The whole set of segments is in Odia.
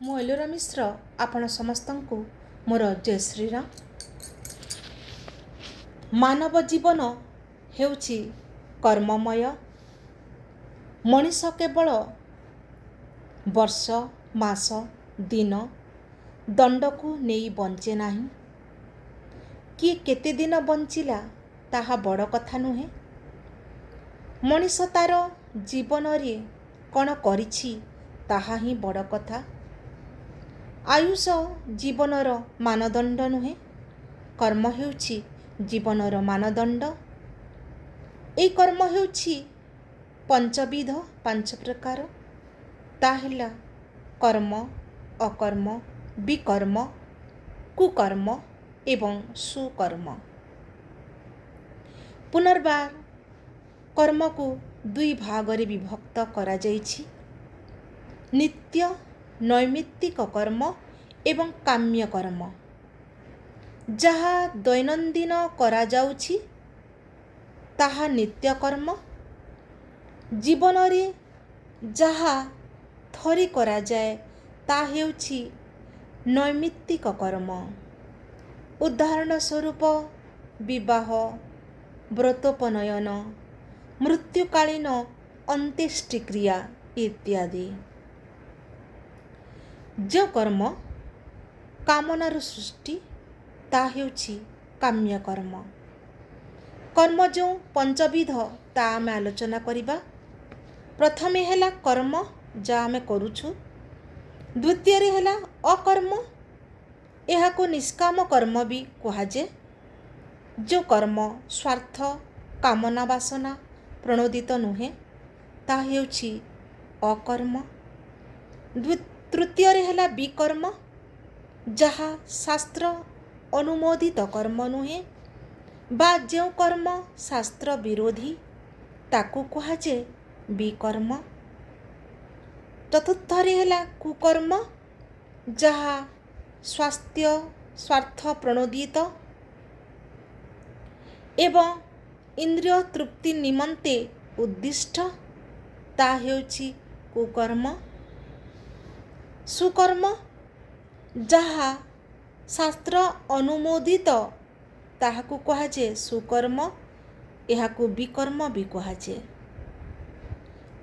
ମୁଁ ଏଲୋରା ମିଶ୍ର ଆପଣ ସମସ୍ତଙ୍କୁ ମୋର ଜୟ ଶ୍ରୀରାମ। ମାନବ ଜୀବନ ହେଉଛି କର୍ମମୟ। ମଣିଷ କେବଳ ବର୍ଷ, ମାସ, ଦିନ, ଦଣ୍ଡକୁ ନେଇ ବଞ୍ଚେ ନାହିଁ। କିଏ କେତେ ଦିନ ବଞ୍ଚିଲା ତାହା ବଡ଼ କଥା ନୁହେଁ। ମଣିଷ ତାର ଜୀବନରେ କ'ଣ କରିଛି ତାହା ହିଁ ବଡ଼ କଥା। ଆୟୁଷ ଜୀବନର ମାନଦଣ୍ଡ ନୁହେଁ, କର୍ମ ହେଉଛି ଜୀବନର ମାନଦଣ୍ଡ। ଏହି କର୍ମ ହେଉଛି ପଞ୍ଚବିଧ, 5 ପ୍ରକାର। ତା ହେଲା କର୍ମ, ଅକର୍ମ, ବିକର୍ମ, କୁକର୍ମ ଏବଂ ସୁକର୍ମ। ପୁନର୍ବାର କର୍ମକୁ 2 ଭାଗରେ ବିଭକ୍ତ କରାଯାଇଛି: ନିତ୍ୟ ନୈମିତ୍ତିକ କର୍ମ ଏବଂ କାମ୍ୟ କର୍ମ। ଯାହା ଦୈନନ୍ଦିନ କରାଯାଉଛି ତାହା ନିତ୍ୟ କର୍ମ। ଜୀବନରେ ଯାହା ଥରେ କରାଯାଏ ତାହା ହେଉଛି ନୈମିତ୍ତିକ କର୍ମ। ଉଦାହରଣ ସ୍ୱରୂପ ବିବାହ, ବ୍ରତୋପନୟନ, ମୃତ୍ୟୁକାଳୀନ ଅନ୍ତ୍ୟେଷ୍ଟିକ୍ରିୟା ଇତ୍ୟାଦି। ଯେଉଁ କର୍ମ କାମନାର ସୃଷ୍ଟି ତାହା ହେଉଛି କାମ୍ୟ କର୍ମ। କର୍ମ ଯେଉଁ ପଞ୍ଚବିଧ ତାହା ଆମେ ଆଲୋଚନା କରିବା। ପ୍ରଥମେ ହେଲା କର୍ମ, ଯାହା ଆମେ କରୁଛୁ। ଦ୍ୱିତୀୟରେ ହେଲା ଅକର୍ମ, ଏହାକୁ ନିଷ୍କାମ କର୍ମ ବି କୁହାଯାଏ। ଯେଉଁ କର୍ମ ସ୍ୱାର୍ଥ, କାମନା ବାସନା ପ୍ରଣୋଦିତ ନୁହେଁ ତାହା ହେଉଛି ଅକର୍ମ। ତୃତୀୟରେ ହେଲା ବିକର୍ମ, ଯାହା ଶାସ୍ତ୍ର ଅନୁମୋଦିତ କର୍ମ ନୁହେଁ ବା ଯେଉଁ କର୍ମ ଶାସ୍ତ୍ର ବିରୋଧୀ ତାକୁ କୁହାଯାଏ ବିକର୍ମ। ଚତୁର୍ଥରେ ହେଲା କୁକର୍ମ, ଯାହା ସ୍ୱାର୍ଥ ପ୍ରଣୋଦିତ ଏବଂ ଇନ୍ଦ୍ରିୟ ତୃପ୍ତି ନିମନ୍ତେ ଉଦ୍ଦିଷ୍ଟ, ତାହା ହେଉଛି କୁକର୍ମ। ସୁକର୍ମ, ଯାହା ଶାସ୍ତ୍ର ଅନୁମୋଦିତ ତାହାକୁ କୁହାଯାଏ ସୁକର୍ମ, ଏହାକୁ ବିକର୍ମ ବି କୁହାଯାଏ।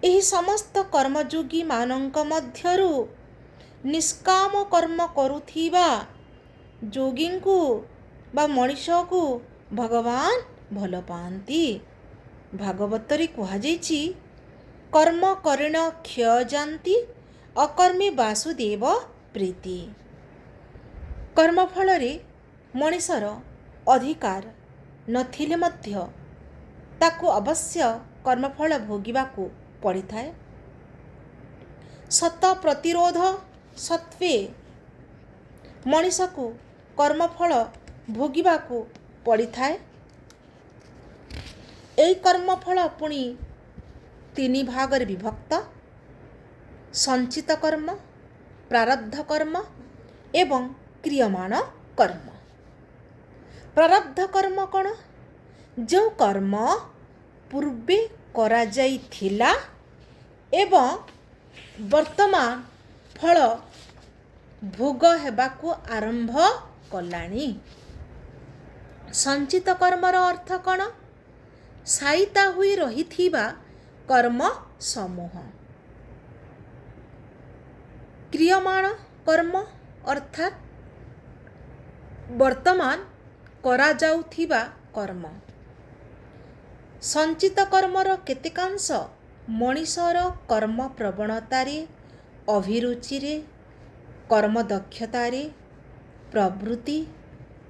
ଏହି ସମସ୍ତ କର୍ମଯୋଗୀମାନଙ୍କ ମଧ୍ୟରୁ ନିଷ୍କାମ କର୍ମ କରୁଥିବା ଯୋଗୀଙ୍କୁ ବା ମଣିଷକୁ ଭଗବାନ ଭଲ ପାଆନ୍ତି। ଭାଗବତରେ କୁହାଯାଇଛି, କର୍ମ କରିଣ କ୍ଷୟ ଯାନ୍ତି, ଅକର୍ମୀ ବାସୁଦେବ ପ୍ରୀତି। କର୍ମଫଳରେ ମଣିଷର ଅଧିକାର ନଥିଲେ ମଧ୍ୟ ତାକୁ ଅବଶ୍ୟ କର୍ମଫଳ ଭୋଗିବାକୁ ପଡ଼ିଥାଏ। ସତ ପ୍ରତିରୋଧ ସତ୍ତ୍ୱେ ମଣିଷକୁ କର୍ମଫଳ ଭୋଗିବାକୁ ପଡ଼ିଥାଏ। ଏହି କର୍ମଫଳ ପୁଣି 3 ଭାଗରେ ବିଭକ୍ତ: ସଞ୍ଚିତ କର୍ମ, ପ୍ରାରବ୍ଧ କର୍ମ ଏବଂ କ୍ରିୟମାଣ କର୍ମ। ପ୍ରାରବ୍ଧ କର୍ମ କ'ଣ? ଯେଉଁ କର୍ମ ପୂର୍ବେ କରାଯାଇଥିଲା ଏବଂ ବର୍ତ୍ତମାନ ଫଳ ଭୋଗ ହେବାକୁ ଆରମ୍ଭ କଲାଣି। ସଞ୍ଚିତ କର୍ମର ଅର୍ଥ କ'ଣ? ସାଇତା ହୋଇ ରହିଥିବା କର୍ମ ସମୂହ। କ୍ରିୟମାଣ କର୍ମ ଅର୍ଥାତ୍ ବର୍ତ୍ତମାନ କରାଯାଉଥିବା କର୍ମ। ସଞ୍ଚିତ କର୍ମର କେତେକାଂଶ ମଣିଷର କର୍ମ ପ୍ରବଣତାରେ, ଅଭିରୁଚିରେ, କର୍ମଦକ୍ଷତାରେ, ପ୍ରବୃତ୍ତି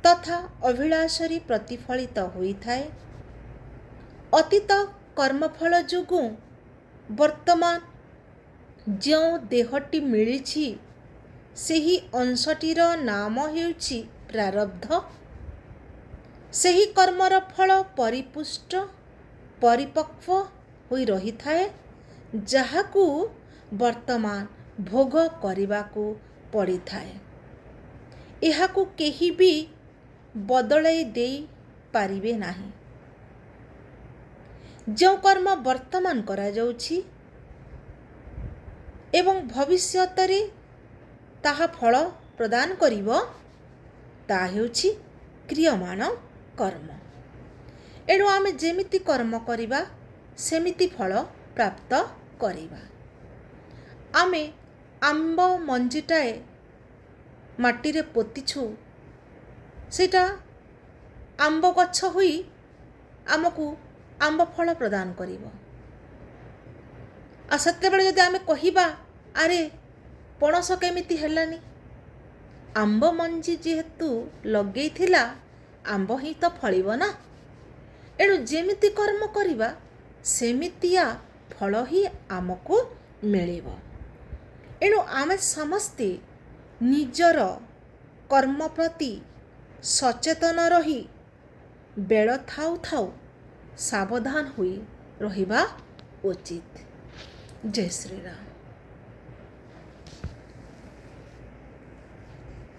ତଥା ଅଭିଳାଷରେ ପ୍ରତିଫଳିତ ହୋଇଥାଏ। ଅତୀତ କର୍ମଫଳ ଯୋଗୁଁ ବର୍ତ୍ତମାନ ଯେଉଁ ଦେହଟି ମିଳିଛି ସେହି ଅଂଶଟିର ନାମ ହେଉଛି ପ୍ରାରବ୍ଧ। ସେହି କର୍ମର ଫଳ ପରିପୁଷ୍ଟ, ପରିପକ୍ୱ ହୋଇ ରହିଥାଏ, ଯାହାକୁ ବର୍ତ୍ତମାନ ଭୋଗ କରିବାକୁ ପଡ଼ିଥାଏ। ଏହାକୁ କେହି ବି ବଦଳାଇ ଦେଇପାରିବେ ନାହିଁ। ଯେଉଁ କର୍ମ ବର୍ତ୍ତମାନ କରାଯାଉଛି ଏବଂ ଭବିଷ୍ୟତରେ ତାହା ଫଳ ପ୍ରଦାନ କରିବ, ତାହା ହେଉଛି କ୍ରିୟମାଣ କର୍ମ। ଏଣୁ ଆମେ ଯେମିତି କର୍ମ କରିବା ସେମିତି ଫଳ ପ୍ରାପ୍ତ କରିବା। ଆମେ ଆମ୍ବ ମଞ୍ଜିଟାଏ ମାଟିରେ ପୋତିଛୁ, ସେଇଟା ଆମ୍ବ ଗଛ ହୋଇ ଆମକୁ ଆମ୍ବ ଫଳ ପ୍ରଦାନ କରିବ। ଆଉ ସେତେବେଳେ ଯଦି ଆମେ କହିବା ଆରେ ପଣସ କେମିତି ହେଲାନି, ଆମ୍ବ ମଞ୍ଜି ଯେହେତୁ ଲଗେଇଥିଲା ଆମ୍ବ ହିଁ ତ ଫଳିବ ନା। ଏଣୁ ଯେମିତି କର୍ମ କରିବା ସେମିତିଆ ଫଳ ହିଁ ଆମକୁ ମିଳିବ। ଏଣୁ ଆମେ ସମସ୍ତେ ନିଜର କର୍ମ ପ୍ରତି ସଚେତନ ରହି ବେଳ ଥାଉ ଥାଉ ସାବଧାନ ହୋଇ ରହିବା ଉଚିତ। ଜୟ ଶ୍ରୀରାମ।